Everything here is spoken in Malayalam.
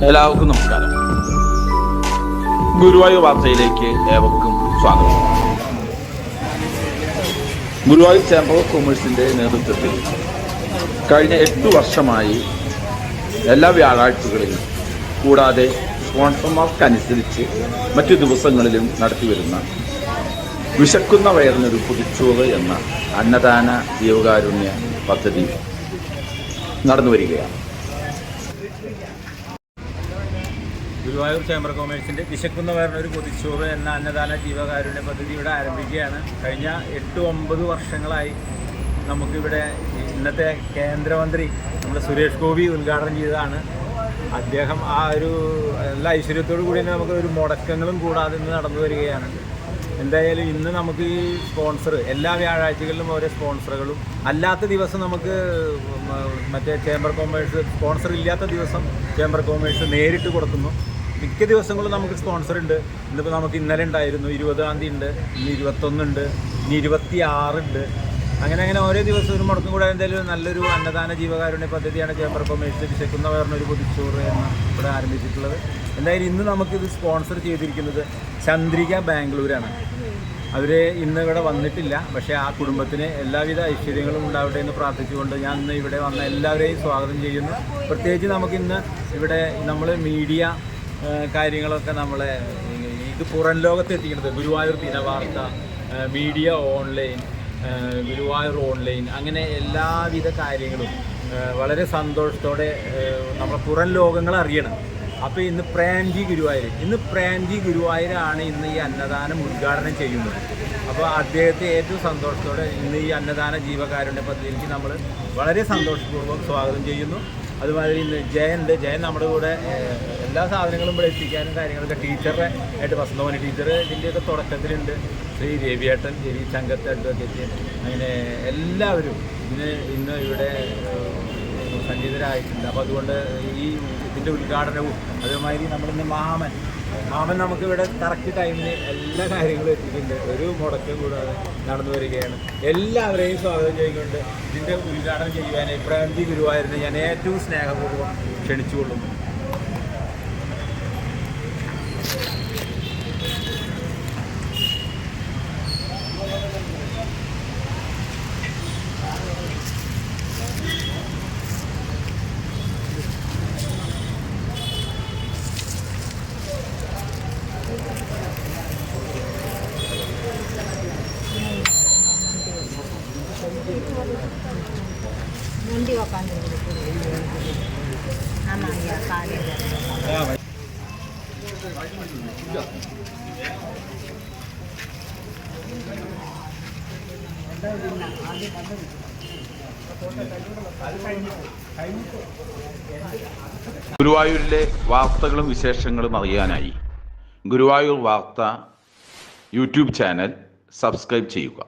എല്ലാവർക്കും നമസ്കാരം. ഗുരുവായൂർ വാർത്തയിലേക്ക് ഏവർക്കും സ്വാഗതം. ഗുരുവായൂർ ചേംബർ ഓഫ് കൊമേഴ്സിന്റെ നേതൃത്വത്തിൽ കഴിഞ്ഞ 8 വർഷമായി എല്ലാ വ്യാഴാഴ്ചകളിലും കൂടാതെ സ്പോൺസർമാർക്കനുസരിച്ച് മറ്റു ദിവസങ്ങളിലും നടത്തിവരുന്ന വിശക്കുന്ന വയറിനൊരു പൊതിച്ചോറ് എന്ന അന്നദാന ജീവകാരുണ്യ പദ്ധതി നടന്നു വരികയാണ്. ഗുരുവായൂർ ചേംബർ കൊമേഴ്സിൻ്റെ വിശക്കുന്ന വയറിനൊരു പൊതിച്ചോറ് എന്ന അന്നദാന ജീവകാരുണ്യ പദ്ധതി ഇവിടെ ആരംഭിക്കുകയാണ്. കഴിഞ്ഞ 8-9 വർഷങ്ങളായി നമുക്കിവിടെ ഇന്നത്തെ കേന്ദ്രമന്ത്രി നമ്മുടെ സുരേഷ് ഗോപി ഉദ്ഘാടനം ചെയ്തതാണ്. അദ്ദേഹം ആ ഒരു എല്ലാ ഐശ്വര്യത്തോടു കൂടി തന്നെ നമുക്ക് ഒരു മുടക്കങ്ങളും കൂടാതെ ഇന്ന് നടന്നു വരികയാണ്. എന്തായാലും ഇന്ന് നമുക്ക് ഈ സ്പോൺസർ എല്ലാ വ്യാഴാഴ്ചകളിലും ഓരോ സ്പോൺസറുകളും അല്ലാത്ത ദിവസം നമുക്ക് മറ്റേ ചേംബർ കൊമേഴ്സ് സ്പോൺസർ ഇല്ലാത്ത ദിവസം ചേംബർ കൊമേഴ്സ് നേരിട്ട് കൊടുക്കുന്നു. മിക്ക ദിവസങ്ങളും നമുക്ക് സ്പോൺസർ ഉണ്ട്. ഇന്നിപ്പോൾ നമുക്ക് ഇന്നലെ ഉണ്ടായിരുന്നു, 20-ാം തീയതി ഉണ്ട്, ഇന്ന് 21 ഉണ്ട്, ഇനി 26 ഉണ്ട്. അങ്ങനെ ഓരോ ദിവസവും ഒരു മുടക്കം കൂടെ എന്തായാലും നല്ലൊരു അന്നദാന ജീവകാരുണ്യ പദ്ധതിയാണ് ചേംബർ കൊമേഴ്സ് വിശക്കുന്ന വയറിനൊരു പൊതിച്ചോറ് എന്ന് ഇവിടെ ആരംഭിച്ചിട്ടുള്ളത്. എന്തായാലും ഇന്ന് നമുക്കിത് സ്പോൺസർ ചെയ്തിരിക്കുന്നത് ചന്ദ്രിക ബാംഗ്ലൂരാണ്. അവർ ഇന്ന് ഇവിടെ വന്നിട്ടില്ല. പക്ഷേ ആ കുടുംബത്തിന് എല്ലാവിധ ഐശ്വര്യങ്ങളും ഉണ്ടാവട്ടെ എന്ന് പ്രാർത്ഥിച്ചുകൊണ്ട് ഞാൻ ഇന്ന് ഇവിടെ വന്ന എല്ലാവരെയും സ്വാഗതം ചെയ്യുന്നു. പ്രത്യേകിച്ച് നമുക്കിന്ന് ഇവിടെ നമ്മൾ മീഡിയ കാര്യങ്ങളൊക്കെ നമ്മളെ ഇത് പുറം ലോകത്ത് എത്തിക്കുന്നത് Guruvayur Dinavartha, media online, Guruvayur online, അങ്ങനെ എല്ലാവിധ കാര്യങ്ങളും വളരെ സന്തോഷത്തോടെ നമ്മൾ പുറം ലോകങ്ങൾ അറിയണം. അപ്പോൾ ഇന്ന് പ്രേംജി ഗുരുവായൂരാണ് ഇന്ന് ഈ അന്നദാനം ഉദ്ഘാടനം ചെയ്യുന്നത്. അപ്പോൾ അദ്ദേഹത്തെ ഏറ്റവും സന്തോഷത്തോടെ ഇന്ന് ഈ അന്നദാന ജീവകാരുണ്യ പദ്ധതിയിലേക്ക് നമ്മൾ വളരെ സന്തോഷപൂർവ്വം സ്വാഗതം ചെയ്യുന്നു. അതുമാതിരി ഇന്ന് ജയൻ നമ്മുടെ കൂടെ എല്ലാ സാധനങ്ങളും ഇവിടെ എത്തിക്കാനും കാര്യങ്ങളൊക്കെ ടീച്ചറെ ആയിട്ട് വസന്തമോഹൻ ടീച്ചർ ഇതിൻ്റെയൊക്കെ തുടക്കത്തിലുണ്ട്. ശ്രീ രവിയേട്ടൻ, രവി ചങ്കത്ത് അഡ്വക്കേറ്റ്, അങ്ങനെ എല്ലാവരും ഇന്ന് ഇവിടെ സന്നിഹിതരായിട്ടുണ്ട്. അപ്പോൾ അതുകൊണ്ട് ഈ ഇതിൻ്റെ ഉദ്ഘാടനവും അതുമാതിരി നമ്മളിന്ന് മാമൻ നമുക്കിവിടെ കറക്റ്റ് ടൈമിന് എല്ലാ കാര്യങ്ങളും എത്തിയിട്ടുണ്ട്. ഒരു മുടക്കം കൂടാതെ നടന്നു വരികയാണ്. എല്ലാവരെയും സ്വാഗതം ചെയ്തുകൊണ്ട് ഇതിൻ്റെ ഉദ്ഘാടനം ചെയ്യുവാനായി പ്രേംജി ഗുരുവായൂരിനെ ഞാൻ ഏറ്റവും സ്നേഹപൂർവ്വം ക്ഷണിച്ചുകൊള്ളുന്നു. Nanti akan nama ya kali. ഗുരുവായൂരിലെ വാർത്തകളും വിശേഷങ്ങളും അറിയാനായി ഗുരുവായൂർ വാർത്ത യൂട്യൂബ് ചാനൽ സബ്സ്ക്രൈബ് ചെയ്യുക.